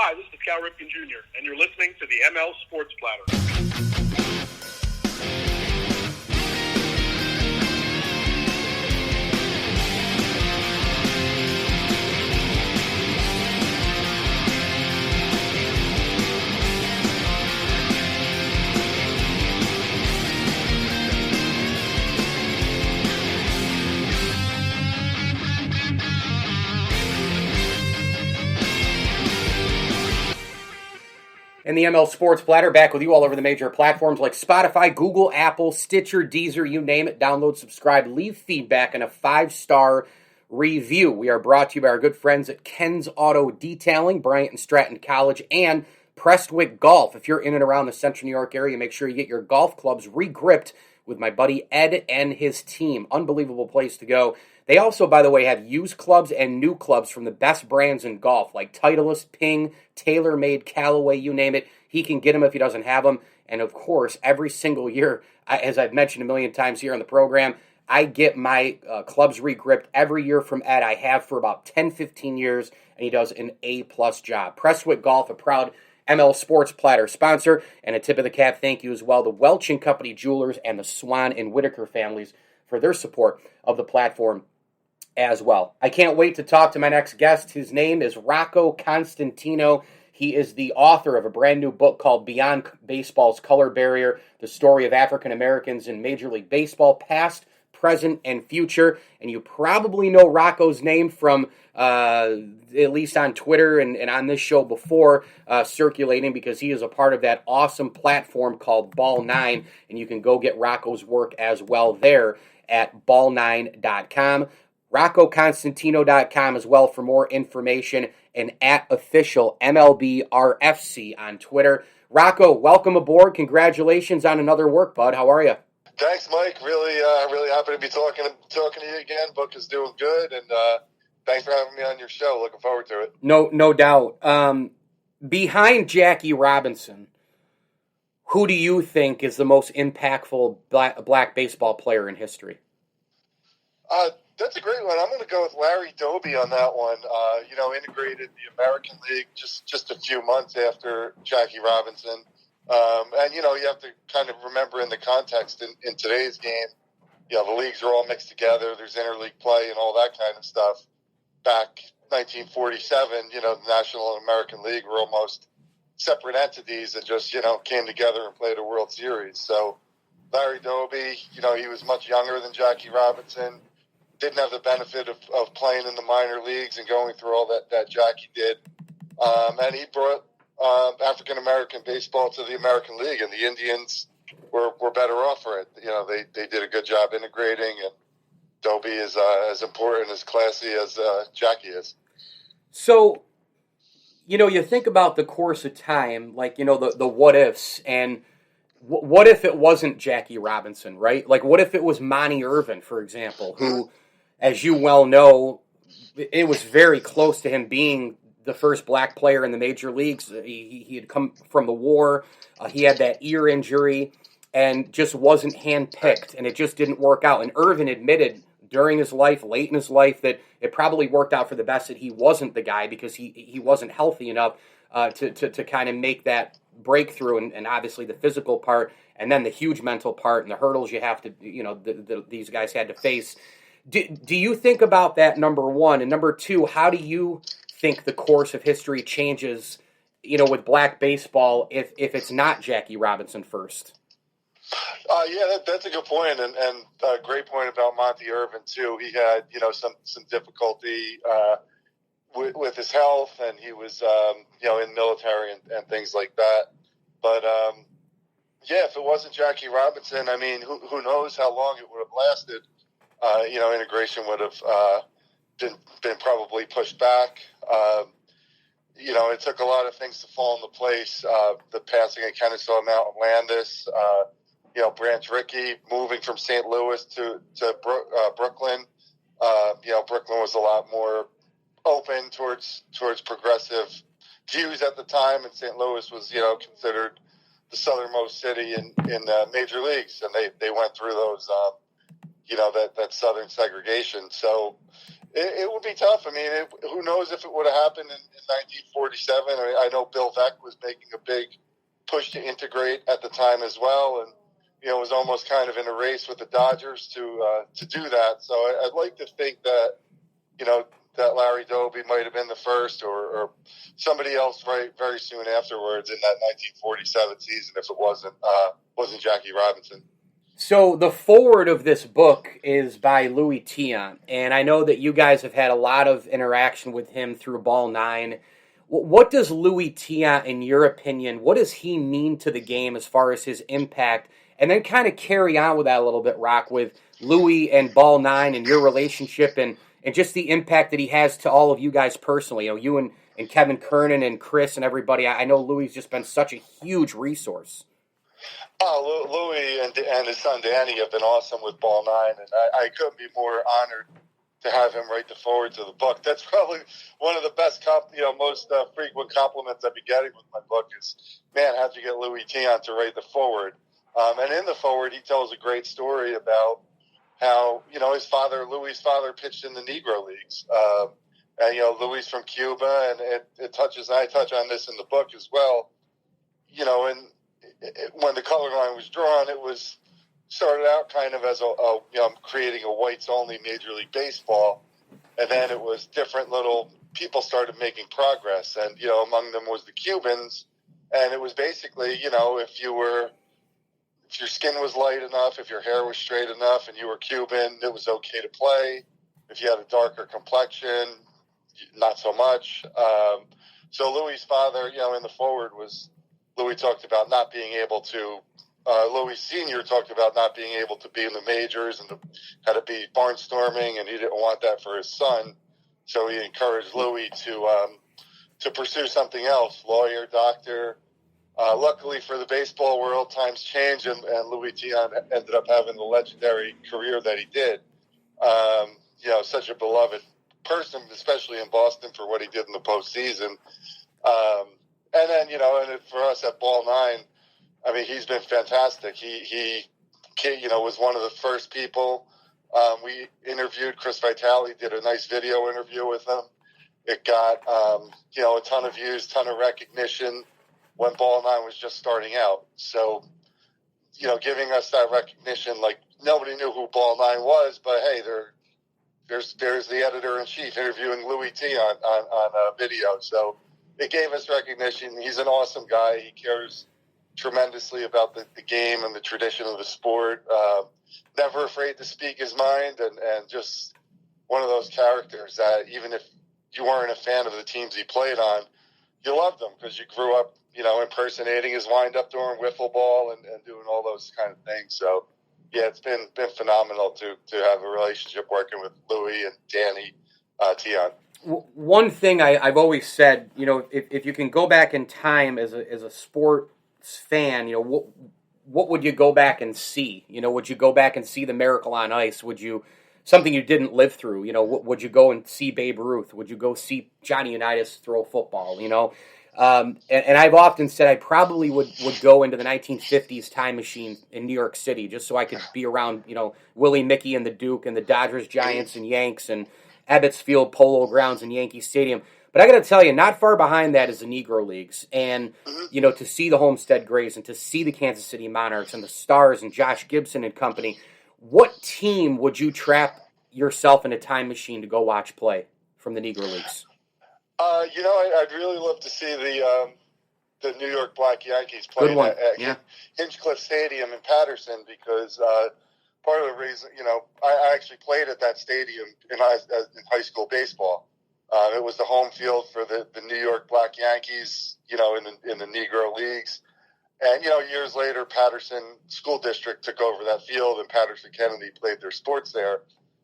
Hi, this is Cal Ripken Jr., and you're listening to the ML Sports Platter. And the ML Sports Platter back with you all over the major platforms like Spotify, Google, Apple, Stitcher, Deezer, you name it. Download, subscribe, leave feedback, and a 5-star review. We are brought to you by our good friends at Ken's Auto Detailing, Bryant and Stratton College, and Prestwick Golf. If you're in and around the Central New York area, make sure you get your golf clubs re-gripped with my buddy Ed and his team. Unbelievable place to go. They also, by the way, have used clubs and new clubs from the best brands in golf, like Titleist, Ping, TaylorMade, Callaway, you name it. He can get them if he doesn't have them. And, of course, every single year, as I've mentioned a million times here on the program, I get my clubs re-gripped every year from Ed. I have for about 10, 15 years, and he does an A-plus job. Prestwick Golf, a proud ML Sports Platter sponsor, and a tip of the cap thank you as well, the Welch & Company Jewelers and the Swan and Whitaker families for their support of the platform as well. I can't wait to talk to my next guest. His name is Rocco Constantino. He is the author of a brand new book called Beyond Baseball's Color Barrier, the story of African Americans in Major League Baseball, past, present, and future. And you probably know Rocco's name from, at least on Twitter and on this show before, circulating, because he is a part of that awesome platform called BallNine, and you can go get Rocco's work as well there at BallNine.com. RoccoConstantino.com as well for more information, and at official MLBRFC on Twitter. Rocco, welcome aboard. Congratulations on another work, bud. How are you? Thanks, Mike. Really happy to be talking to you again. Book is doing good, and thanks for having me on your show. Looking forward to it. No doubt. Behind Jackie Robinson, who do you think is the most impactful black baseball player in history? That's a great one. I'm going to go with Larry Doby on that one. Integrated the American League just a few months after Jackie Robinson. And you have to kind of remember in the context in today's game, the leagues are all mixed together. There's interleague play and all that kind of stuff. Back 1947, the National and American League were almost separate entities that just, came together and played a World Series. So Larry Doby, he was much younger than Jackie Robinson. Didn't have the benefit of playing in the minor leagues and going through all that Jackie did. And he brought African-American baseball to the American League, and the Indians were better off for it. They did a good job integrating, and Doby is as important, as classy as Jackie is. So, you think about the course of time, like, the what-ifs, and what if it wasn't Jackie Robinson, right? Like, what if it was Monty Irvin, for example, who, as you well know, it was very close to him being the first black player in the major leagues. He had come from the war. He had that ear injury and just wasn't handpicked, and it just didn't work out. And Irvin admitted during his life, late in his life, that it probably worked out for the best that he wasn't the guy because he wasn't healthy enough to kind of make that breakthrough, and obviously the physical part, and then the huge mental part and the hurdles you have to, these guys had to face. Do you think about that, number one? And number two, how do you think the course of history changes, with black baseball if it's not Jackie Robinson first? That's a good point, and a great point about Monty Irvin too. He had some difficulty with his health, and he was in military and things like that. But if it wasn't Jackie Robinson, I mean, who knows how long it would have lasted. Integration would have been probably pushed back. It took a lot of things to fall into place. The passing of Kennesaw Mountain Landis, Branch Rickey moving from St. Louis to Brooklyn. Brooklyn was a lot more open towards progressive views at the time, and St. Louis was, considered the southernmost city in major leagues, and they went through those, that southern segregation. So It would be tough. I mean, who knows if it would have happened in 1947. I know Bill Veeck was making a big push to integrate at the time as well, and it was almost kind of in a race with the Dodgers to do that. So I'd like to think that that Larry Doby might have been the first, or somebody else very soon afterwards in that 1947 season if it wasn't Jackie Robinson. So the foreword of this book is by Luis Tiant, and I know that you guys have had a lot of interaction with him through BallNine. What does Luis Tiant, in your opinion, what does he mean to the game as far as his impact? And then kind of carry on with that a little bit, Rock, with Luis and BallNine and your relationship and just the impact that he has to all of you guys personally. You and Kevin Kernan and Chris and everybody. I know Luis just been such a huge resource. Oh, Louis and his son Danny have been awesome with BallNine, and I couldn't be more honored to have him write the foreword to the book. That's probably one of the best, most frequent compliments I've been getting with my book is, man, how'd you get Luis Tiant to write the foreword? And in the foreword, he tells a great story about how, Louis' father pitched in the Negro Leagues. And, Louis from Cuba, and I touch on this in the book as well, and when the color line was drawn, it was started out kind of as creating a whites-only Major League Baseball, and then it was different little people started making progress, and among them was the Cubans, and it was basically if your skin was light enough, if your hair was straight enough, and you were Cuban, it was okay to play. If you had a darker complexion, not so much. So Louis' father, in the foreword was. Louis talked about not being able to. Louis Sr. talked about not being able to be in the majors and had to be barnstorming, and he didn't want that for his son. So he encouraged Louis to pursue something else, lawyer, doctor. Luckily for the baseball world, times change, and Luis Tiant ended up having the legendary career that he did. Such a beloved person, especially in Boston, for what he did in the postseason. And then, and for us at BallNine, I mean, he's been fantastic. He was one of the first people. We interviewed Chris Vitale, did a nice video interview with him. It got, a ton of views, ton of recognition when BallNine was just starting out. So, giving us that recognition, like nobody knew who BallNine was, but hey, there's the editor-in-chief interviewing Luis Tiant on a video. So, it gave us recognition. He's an awesome guy. He cares tremendously about the game and the tradition of the sport. Never afraid to speak his mind, and just one of those characters that even if you weren't a fan of the teams he played on, you loved him because you grew up, impersonating his wind-up during wiffle ball and doing all those kind of things. So, yeah, it's been phenomenal to have a relationship working with Louis and Danny Tiant. One thing I've always said, if you can go back in time as a sports fan, what would you go back and see? Would you go back and see the Miracle on Ice? Would you something you didn't live through? Would you go and see Babe Ruth? Would you go see Johnny Unitas throw football? And I've often said I probably would go into the 1950s time machine in New York City just so I could be around, Willie Mickey and the Duke and the Dodgers, Giants, and Yanks and Ebbets Field, Polo Grounds, and Yankee Stadium. But I got to tell you, not far behind that is the Negro Leagues. And, to see the Homestead Grays and to see the Kansas City Monarchs and the Stars and Josh Gibson and company, what team would you trap yourself in a time machine to go watch play from the Negro Leagues? I'd really love to see the New York Black Yankees playing at Hinchcliffe Stadium in Patterson because part of the reason, I actually played at that stadium in high school baseball. It was the home field for the New York Black Yankees, in the Negro Leagues. And, years later, Patterson School District took over that field and Patterson Kennedy played their sports there.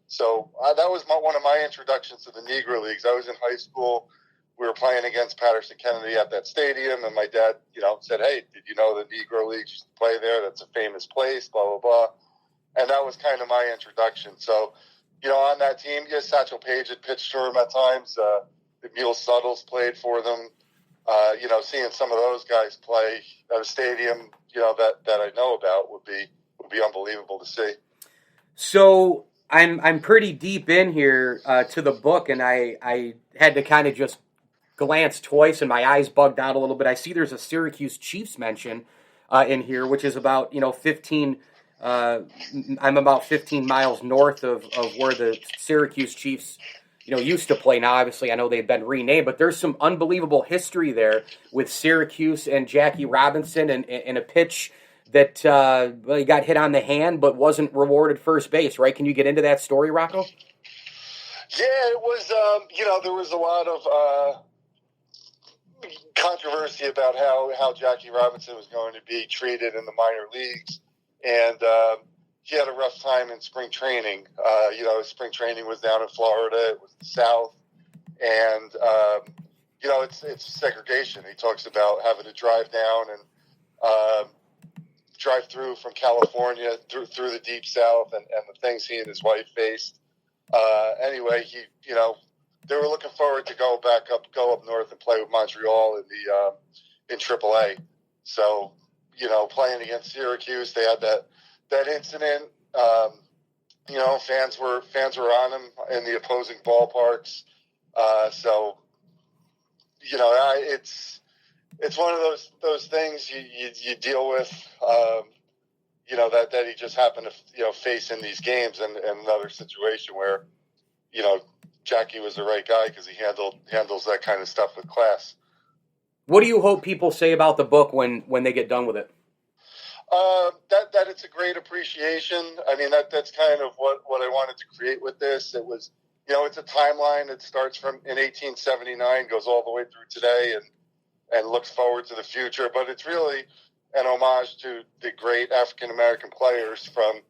So that was one of my introductions to the Negro Leagues. I was in high school. We were playing against Patterson Kennedy at that stadium, and my dad, said, "Hey, did you know the Negro Leagues used to play there? That's a famous place, blah, blah, blah." And that was kind of my introduction. So, on that team, Satchel Paige had pitched for them at times. Emil Suttles played for them. Seeing some of those guys play at a stadium, that I know about would be unbelievable to see. So I'm pretty deep in here to the book, and I had to kind of just glance twice, and my eyes bugged out a little bit. I see there's a Syracuse Chiefs mention in here, which is about 15. I'm about 15 miles north of where the Syracuse Chiefs used to play. Now, obviously, I know they've been renamed, but there's some unbelievable history there with Syracuse and Jackie Robinson, and a pitch that he got hit on the hand but wasn't rewarded first base, right? Can you get into that story, Rocco? Yeah, it was, there was a lot of controversy about how Jackie Robinson was going to be treated in the minor leagues. And he had a rough time in spring training. Spring training was down in Florida. It was the South. And, it's segregation. He talks about having to drive down and drive through from California through the deep South and the things he and his wife faced. Anyway, they were looking forward to go up north and play with Montreal in AAA. So, playing against Syracuse, they had that incident. Fans were on him in the opposing ballparks. It's one of those things you deal with. That he just happened to face in these games, and another situation where Jackie was the right guy because he handles that kind of stuff with class. What do you hope people say about the book when they get done with it? That it's a great appreciation. I mean, that's kind of what I wanted to create with this. It was, it's a timeline that starts from in 1879, goes all the way through today, and looks forward to the future. But it's really an homage to the great African-American players from,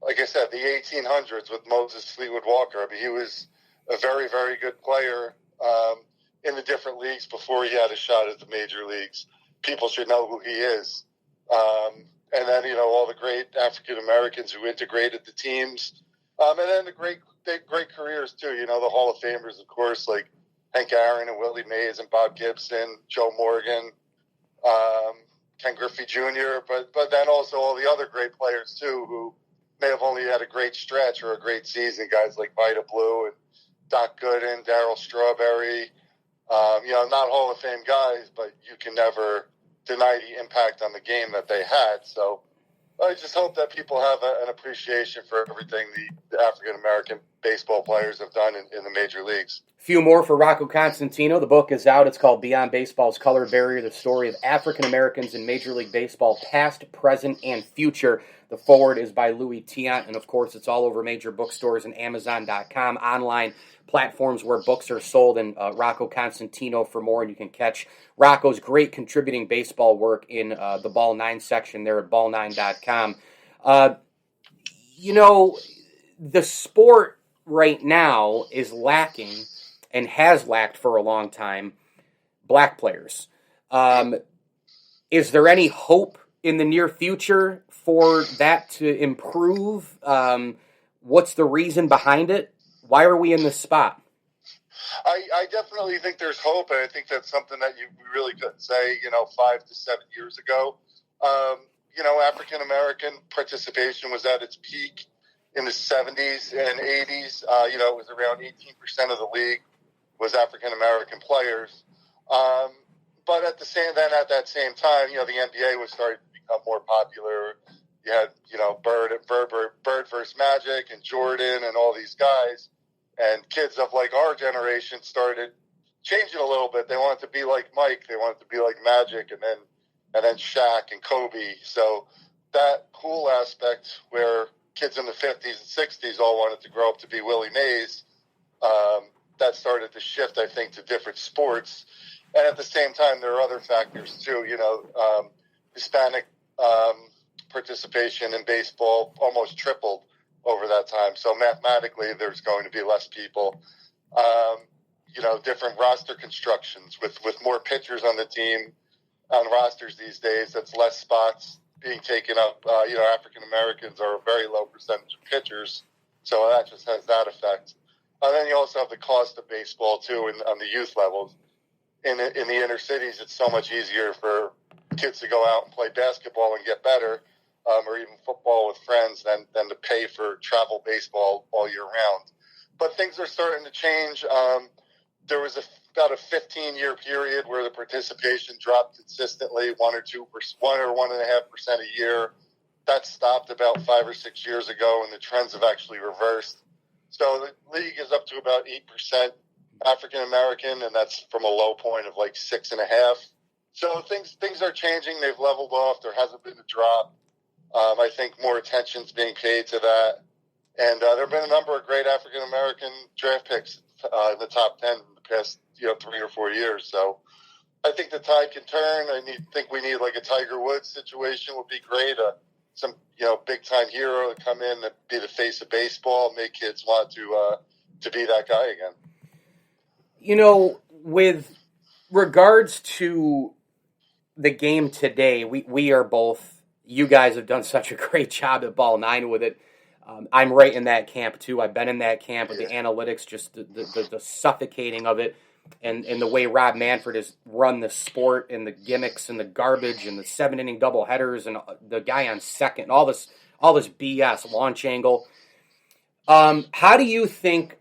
like I said, the 1800s with Moses Fleetwood Walker. I mean, he was a very, very good player in the different leagues before he had a shot at the major leagues. People should know who he is. And then, all the great African-Americans who integrated the teams. And then the great careers, too. The Hall of Famers, of course, like Hank Aaron and Willie Mays and Bob Gibson, Joe Morgan, Ken Griffey Jr., but then also all the other great players, too, who may have only had a great stretch or a great season, guys like Vida Blue and Doc Gooden, Darryl Strawberry, not Hall of Fame guys, but you can never deny the impact on the game that they had. So I just hope that people have an appreciation for everything the African-American baseball players have done in the major leagues. A few more for Rocco Constantino. The book is out. It's called Beyond Baseball's Color Barrier, the story of African-Americans in Major League Baseball, past, present, and future. The forward is by Luis Tiant, and of course it's all over major bookstores and Amazon.com, online platforms where books are sold, and Rocco Constantino for more. And you can catch Rocco's great contributing baseball work in the BallNine section there at BallNine.com. The sport right now is lacking, and has lacked for a long time, black players. Is there any hope in the near future for that to improve? What's the reason behind it? Why are we in this spot? I definitely think there's hope, and I think that's something that we really couldn't say, 5 to 7 years ago. African-American participation was at its peak in the 70s and 80s. It was around 18% of the league was African-American players. But at that same time, the NBA was starting to become more popular. You had, Bird versus Magic and Jordan and all these guys. And kids of like our generation started changing a little bit. They wanted to be like Mike. They wanted to be like Magic, and then Shaq and Kobe. So that cool aspect where kids in the 50s and 60s all wanted to grow up to be Willie Mays, that started to shift, I think, to different sports. And at the same time, there are other factors too. Hispanic participation in baseball almost tripled over that time. So mathematically, there's going to be less people. Different roster constructions with more pitchers on the team on rosters these days. That's less spots being taken up. African Americans are a very low percentage of pitchers, so that just has that effect. Then you also have the cost of baseball too, on the youth levels. In the inner cities, it's so much easier for kids to go out and play basketball and get better or even football with friends than to pay for travel baseball all year round. But things are starting to change. There was about a 15-year period where the participation dropped consistently, 1 or 1.5% a year. That stopped about 5 or 6 years ago, and the trends have actually reversed. So the league is up to about 8% African American, and that's from a low point of like 6.5%. So things are changing. They've leveled off. There hasn't been a drop. I think more attention's being paid to that. And there have been a number of great African American draft picks in the top 10 in the past 3 or 4 years. So I think the tide can turn. Think we need like a Tiger Woods situation would be great. Some big time hero to come in and be the face of baseball, make kids want to be that guy again. With regards to the game today, we are both. You guys have done such a great job at BallNine with it. I'm right in that camp too. I've been in that camp with the analytics, just the suffocating of it, and the way Rob Manfred has run the sport, and the gimmicks and the garbage and the 7-inning doubleheaders and the guy on second, and all this BS launch angle. How do you think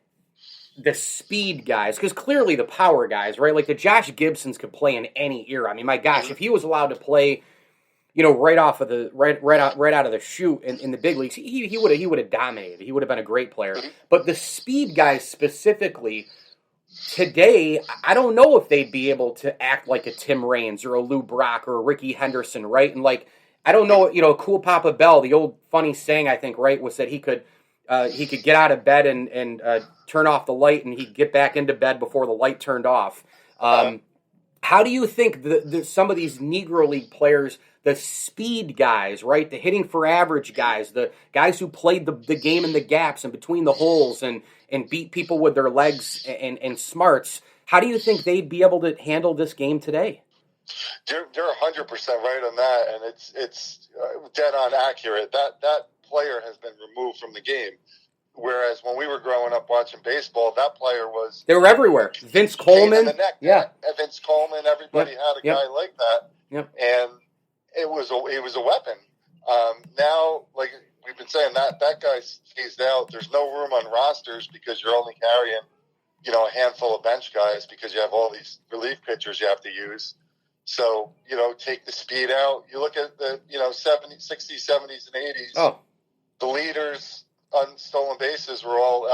the speed guys, because clearly the power guys, right? Like the Josh Gibsons could play in any era. I mean, my gosh, if he was allowed to play, right out of the chute in the big leagues, he would have dominated. He would have been a great player. But the speed guys specifically today, I don't know if they'd be able to act like a Tim Raines or a Lou Brock or a Ricky Henderson, right? And like, I don't know, Cool Papa Bell, the old funny saying, I think, right, was that he could get out of bed and turn off the light, and he'd get back into bed before the light turned off. How do you think some of these Negro League players, the speed guys, right, the hitting for average guys, the guys who played the game in the gaps and between the holes and beat people with their legs and smarts, how do you think they'd be able to handle this game today? You're 100% right on that, and it's dead on accurate. That player has been removed from the game. Whereas when we were growing up watching baseball, that player they were everywhere. Vince Coleman, Vince Coleman, everybody had a guy like that, and it was a weapon. Now, like we've been saying, that guy's phased out. There's no room on rosters because you're only carrying a handful of bench guys because you have all these relief pitchers you have to use. So, take the speed out. You look at the, 70s, 60s, 70s, and 80s. Oh. The leaders on stolen bases were all,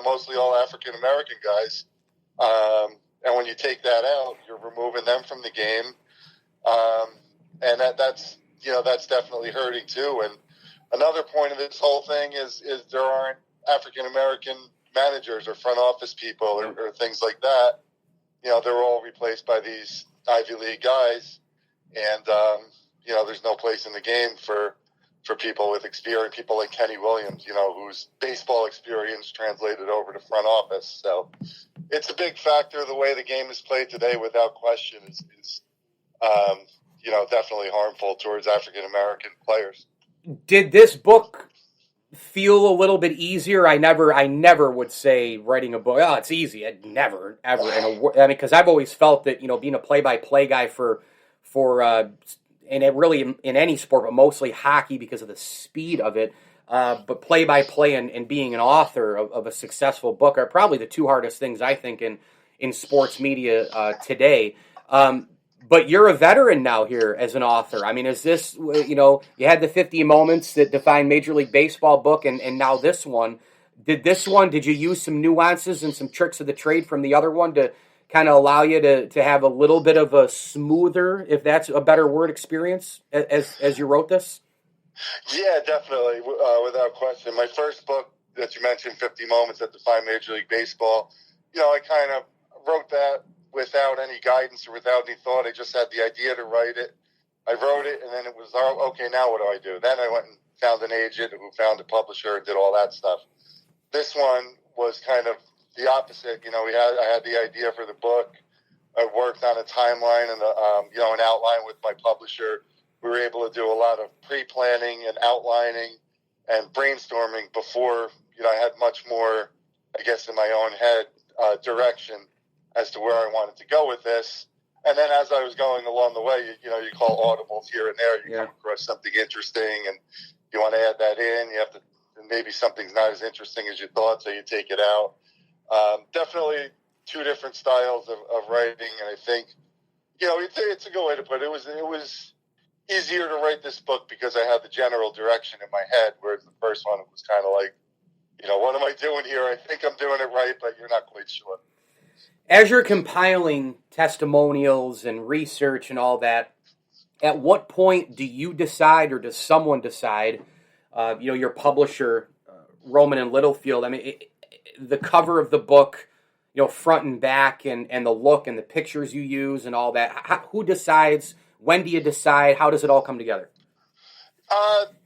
mostly all African-American guys. And when you take that out, you're removing them from the game. And that's definitely hurting too. And another point of this whole thing is there aren't African-American managers or front office people or things like that. They're all replaced by these Ivy League guys, and there's no place in the game for people with experience, people like Kenny Williams, whose baseball experience translated over to front office. So it's a big factor. The way the game is played today, without question, is definitely harmful towards African American players. Did this book feel a little bit easier? I never would say writing a book, it's easy. I'd never, ever. Because I've always felt that, being a play-by-play guy for and it really in any sport, but mostly hockey because of the speed of it, but play-by-play and being an author of a successful book are probably the two hardest things, I think, in sports media today. But you're a veteran now here as an author. I mean, is this, you had the 50 Moments that define Major League Baseball book, and now this one. Did you use some nuances and some tricks of the trade from the other one to kind of allow you to have a little bit of a smoother, if that's a better word, experience as you wrote this? Yeah, definitely, without question. My first book that you mentioned, 50 Moments that define Major League Baseball, I kind of wrote that without any guidance or without any thought. I just had the idea to write it. I wrote it, and then it was, okay, now what do I do? Then I went and found an agent who found a publisher and did all that stuff. This one was kind of the opposite. I had the idea for the book. I worked on a timeline and an outline with my publisher. We were able to do a lot of pre-planning and outlining and brainstorming before, I had much more, I guess, in my own head direction as to where I wanted to go with this. And then as I was going along the way, you call audibles here and there. You Yeah. come across something interesting, and you want to add that in. You have to, maybe something's not as interesting as you thought, so you take it out. Definitely two different styles of writing, and I think, it's a good way to put it. It was easier to write this book because I had the general direction in my head, whereas the first one was kind of like, what am I doing here? I think I'm doing it right, but you're not quite sure. As you're compiling testimonials and research and all that, at what point do you decide, or does someone decide, your publisher, Roman and Littlefield, the cover of the book, front and back, and the look and the pictures you use and all that, who decides? When do you decide? How does it all come together?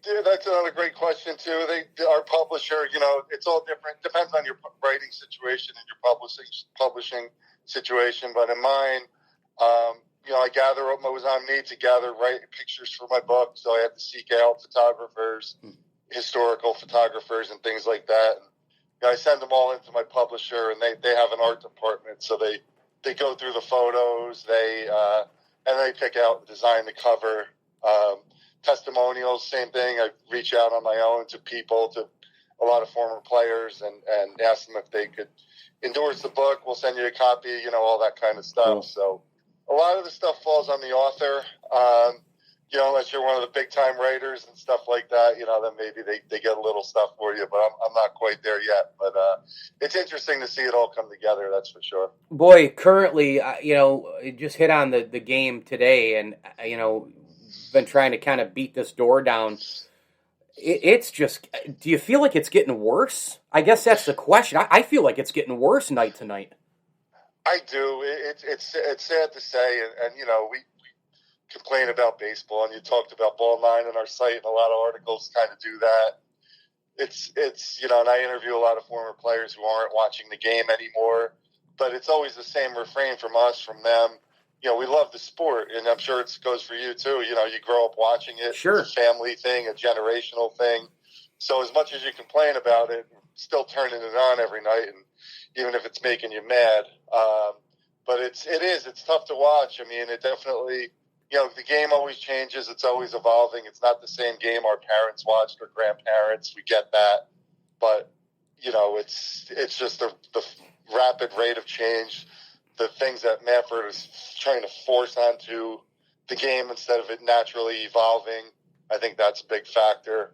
Dude, that's another great question too. Our publisher, it's all different. Depends on your writing situation and your publishing situation. But in mine, I gather what was on me to write pictures for my book. So I had to seek out photographers, historical photographers, and things like that. And I send them all into my publisher, and they have an art department. So they go through the photos, and they pick out and design the cover. Testimonials, same thing. I reach out on my own to people, to a lot of former players, and ask them if they could endorse the book. We'll send you a copy, all that kind of stuff. Cool. So a lot of the stuff falls on the author. Unless you're one of the big time writers and stuff like that, then maybe they get a little stuff for you, but I'm not quite there yet. But it's interesting to see it all come together. That's for sure. Boy, currently, just hit on the game today, and been trying to kind of beat this door down. It's just, do you feel like it's getting worse? I guess that's the question. I feel like it's getting worse night to night. I do. It's sad to say, and we complain about baseball, and you talked about BallNine on our site, and a lot of articles kind of do that. It's and I interview a lot of former players who aren't watching the game anymore, but it's always the same refrain from us, from them. We love the sport, and I'm sure it goes for you too. You grow up watching it. Sure. It's a family thing, a generational thing. So as much as you complain about it, still turning it on every night, and even if it's making you mad. But it's tough to watch. It definitely, the game always changes. It's always evolving. It's not the same game our parents watched or grandparents. We get that. But, it's just the rapid rate of change, the things that Manfred is trying to force onto the game instead of it naturally evolving. I think that's a big factor.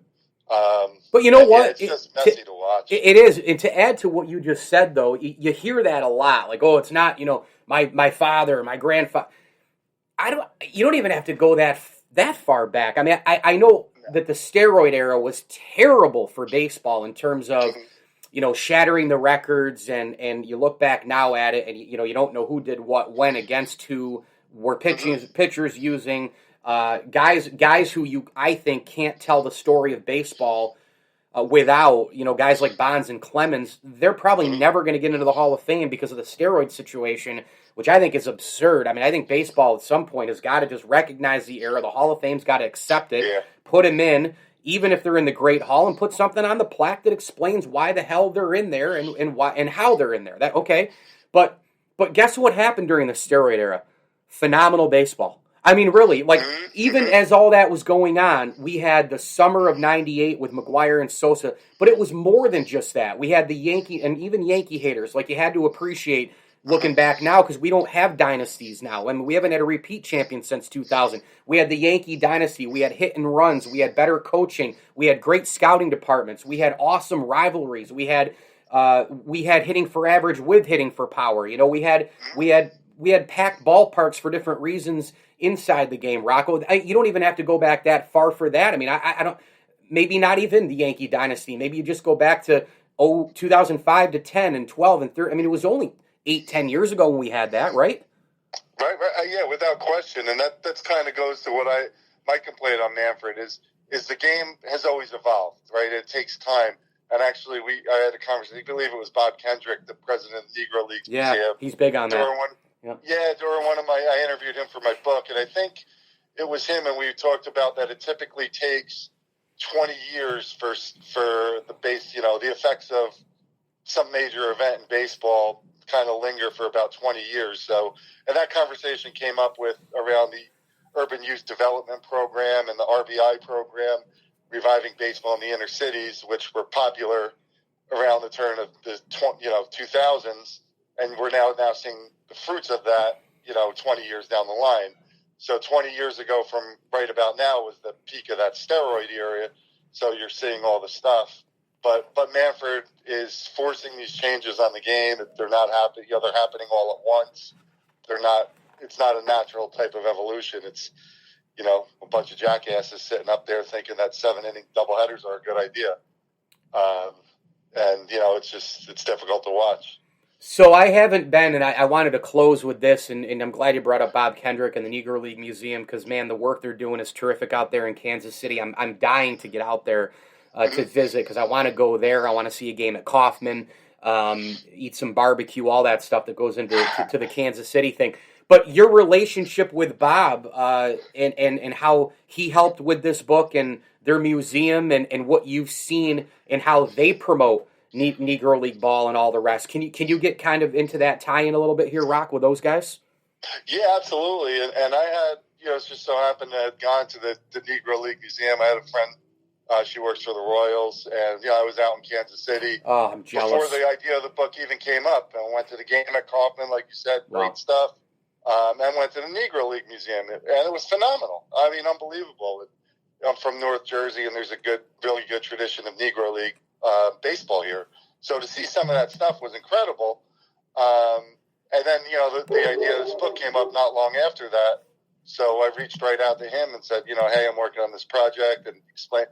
But you know what? Yeah, it's just messy to watch. It is. And to add to what you just said, though, you hear that a lot. Like, it's not, my father, my grandfather. You don't even have to go that far back. I know that the steroid era was terrible for baseball in terms of, shattering the records, and you look back now at it, and you don't know who did what when against who. Were pitchers using guys who I think can't tell the story of baseball without guys like Bonds and Clemens. They're probably never going to get into the Hall of Fame because of the steroid situation, which I think is absurd. I think baseball at some point has got to just recognize the era. The Hall of Fame's got to accept it, put them in, even if they're in the Great Hall, and put something on the plaque that explains why the hell they're in there and why and how they're in there. That okay, but guess what happened during the steroid era? Phenomenal baseball. Really, even as all that was going on, we had the summer of '98 with McGwire and Sosa, but it was more than just that. We had the Yankee, and even Yankee haters, you had to appreciate looking back now, because we don't have dynasties now. We haven't had a repeat champion since 2000. We had the Yankee dynasty. We had hit and runs. We had better coaching. We had great scouting departments. We had awesome rivalries. We had hitting for average with hitting for power. We had packed ballparks for different reasons inside the game, Rocco. You don't even have to go back that far for that. I don't. Maybe not even the Yankee dynasty. Maybe you just go back to 2005 to 10 and 12 and 13. It was only 8-10 years ago when we had that, right? Right. Yeah, without question. And that's kind of goes to what my complaint on Manfred is the game has always evolved, right? It takes time. And actually, I had a conversation. I believe it was Bob Kendrick, the president of the Negro League. Yeah, he's big on that. During one of I interviewed him for my book, and I think it was him, and we talked about that it typically takes 20 years for the base, the effects of some major event in baseball kind of linger for about 20 years. So, and that conversation came up with around the Urban Youth Development Program and the RBI program, reviving baseball in the inner cities, which were popular around the turn of the 2000s, and we're now seeing the fruits of that, 20 years down the line. So 20 years ago from right about now was the peak of that steroid era. So you're seeing all the stuff. But Manfred is forcing these changes on the game. They're not happening. They're happening all at once. They're not. It's not a natural type of evolution. It's a bunch of jackasses sitting up there thinking that 7-inning doubleheaders are a good idea. And it's difficult to watch. So I haven't been, and I wanted to close with this, and I'm glad you brought up Bob Kendrick and the Negro League Museum, because, man, the work they're doing is terrific out there in Kansas City. I'm dying to get out there to visit, because I want to go there. I want to see a game at Kauffman, eat some barbecue, all that stuff that goes into to the Kansas City thing. But your relationship with Bob and how he helped with this book and their museum and what you've seen and how they promote Negro League ball and all the rest. Can you get kind of into that tie-in a little bit here, Rock, with those guys? Yeah, absolutely. And I had, it just so happened to have gone to the Negro League Museum. I had a friend, she works for the Royals, and I was out in Kansas City. Oh, I'm jealous. Before the idea of the book even came up. And went to the game at Kauffman, like you said, great Wow. stuff. And went to the Negro League Museum, and it was phenomenal. I mean, unbelievable. I'm from North Jersey, and there's a really good tradition of Negro League baseball here. So to see some of that stuff was incredible. And then, the idea of this book came up not long after that. So I reached right out to him and said, hey, I'm working on this project, and explained.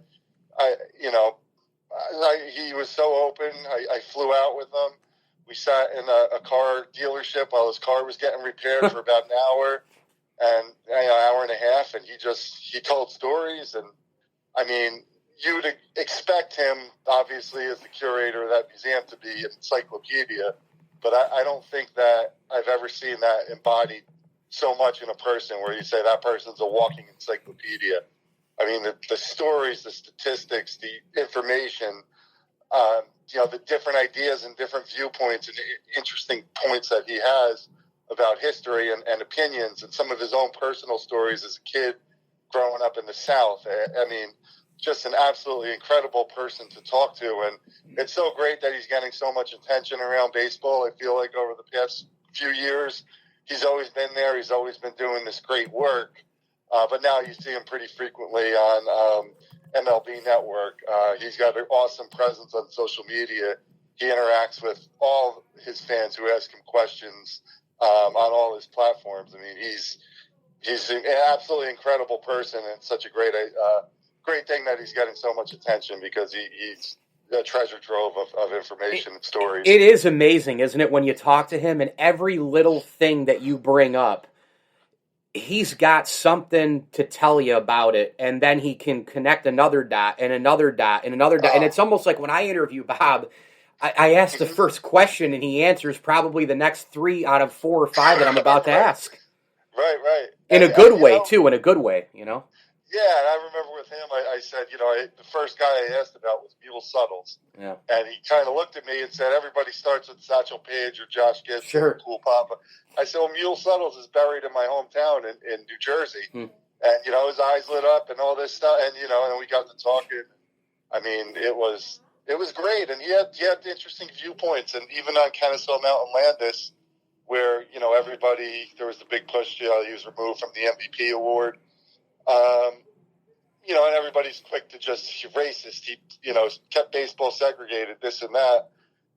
He was so open. I flew out with him. We sat in a car dealership while his car was getting repaired for about an hour and an hour and a half. And he told stories. And I mean, you would expect him, obviously, as the curator of that museum, to be an encyclopedia. But I don't think that I've ever seen that embodied so much in a person, where you say that person's a walking encyclopedia. I mean, the stories, the statistics, the information, the different ideas and different viewpoints and interesting points that he has about history and opinions, and some of his own personal stories as a kid growing up in the South. I mean, just an absolutely incredible person to talk to. And it's so great that he's getting so much attention around baseball. I feel like over the past few years, he's always been there. He's always been doing this great work. But now you see him pretty frequently on MLB Network. He's got an awesome presence on social media. He interacts with all his fans who ask him questions on all his platforms. I mean, he's an absolutely incredible person, and it's such a great thing that he's getting so much attention, because he's a treasure trove of information and stories. It is amazing, isn't it, when you talk to him, and every little thing that you bring up, he's got something to tell you about it, and then he can connect another dot and another dot and another dot. And it's almost like when I interview Bob, I ask the first question, and he answers probably the next 3 out of 4 or 5 that I'm about to ask. Right. In a good way, too, in a good way, Yeah, and I remember with him, I said, the first guy I asked about was Mule Suttles. Yeah. And he kind of looked at me and said, everybody starts with Satchel Paige or Josh Gibson Sure. or Cool Papa. I said, well, Mule Suttles is buried in my hometown in New Jersey. And, his eyes lit up and all this stuff. And, and we got to talking. I mean, it was great. And he had interesting viewpoints. And even on Kennesaw Mountain Landis, where, there was the big push, he was removed from the MVP award. And everybody's quick to just racist. He, kept baseball segregated, this and that.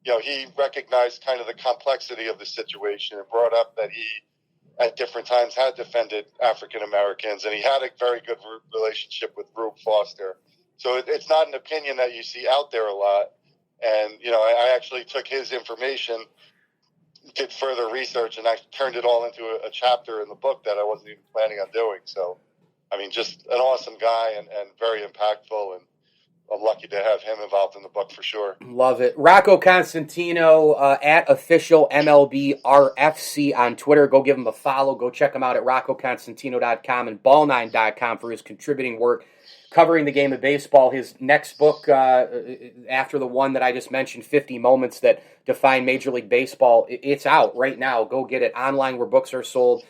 He recognized kind of the complexity of the situation and brought up that he, at different times, had defended African Americans, and he had a very good relationship with Rube Foster. So it's not an opinion that you see out there a lot. And, I actually took his information, did further research, and I turned it all into a chapter in the book that I wasn't even planning on doing. So, I mean, just an awesome guy and very impactful, and lucky to have him involved in the book for sure. Love it. Rocco Constantino at official MLB RFC on Twitter. Go give him a follow. Go check him out at roccoconstantino.com and BallNine.com for his contributing work covering the game of baseball. His next book, after the one that I just mentioned, 50 Moments That Define Major League Baseball, it's out right now. Go get it online where books are sold.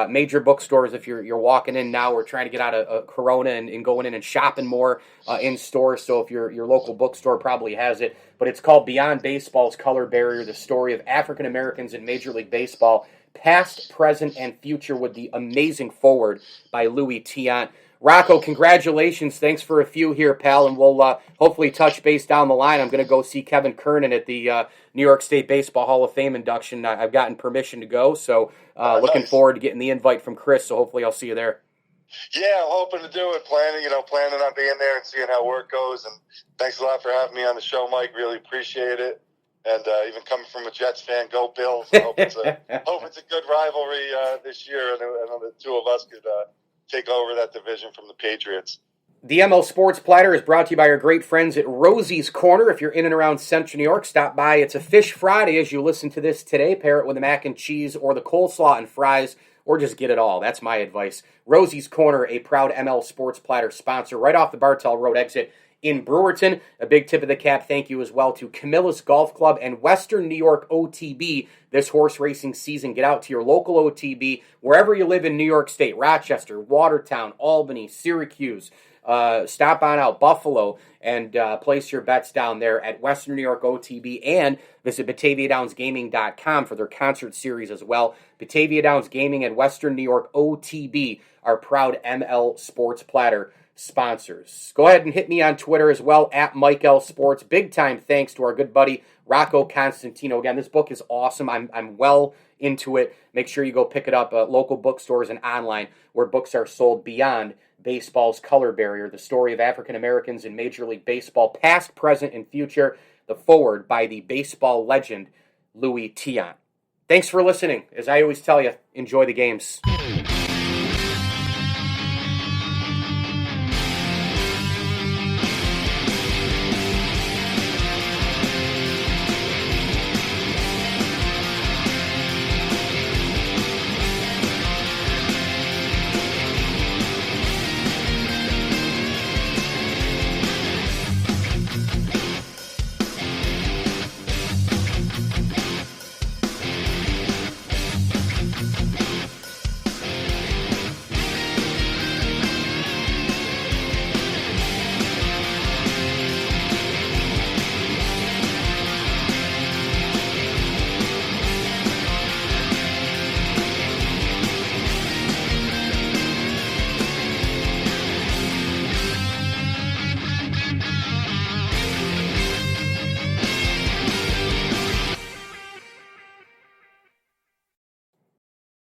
Major bookstores, if you're walking in now, we're trying to get out of Corona and going in and shopping more in stores. So if your local bookstore probably has it. But it's called Beyond Baseball's Color Barrier, the story of African Americans in Major League Baseball, past, present, and future, with the amazing foreword by Luis Tiant. Rocco, congratulations. Thanks for a few here, pal, and we'll hopefully touch base down the line. I'm going to go see Kevin Kernan at the New York State Baseball Hall of Fame induction. I've gotten permission to go, so looking forward to getting the invite from Chris, so hopefully I'll see you there. Yeah, I'm hoping to do it. Planning on being there and seeing how work goes. And thanks a lot for having me on the show, Mike. Really appreciate it. And even coming from a Jets fan, go Bills. I hope it's a good rivalry this year, and the two of us could take over that division from the Patriots. The ML Sports Platter is brought to you by our great friends at Rosie's Corner. If you're in and around Central New York, stop by. It's a Fish Friday as you listen to this today. Pair it with the mac and cheese or the coleslaw and fries, or just get it all. That's my advice. Rosie's Corner, a proud ML Sports Platter sponsor, right off the Bartell Road exit in Brewerton. A big tip of the cap thank you as well to Camillus Golf Club and Western New York OTB this horse racing season. Get out to your local OTB wherever you live in New York State, Rochester, Watertown, Albany, Syracuse. Stop on out, Buffalo, and place your bets down there at Western New York OTB, and visit BataviaDownsGaming.com for their concert series as well. Batavia Downs Gaming and Western New York OTB are proud ML Sports Platter sponsors. Go ahead and hit me on Twitter as well, at Mike L Sports. Big time thanks to our good buddy Rocco Constantino. Again, this book is awesome. I'm well into it. Make sure you go pick it up at local bookstores and online where books are sold. Beyond Baseball's Color Barrier, the story of African Americans in Major League Baseball, past, present, and future. The foreword by the baseball legend Luis Tiant. Thanks for listening. As I always tell you, enjoy the games.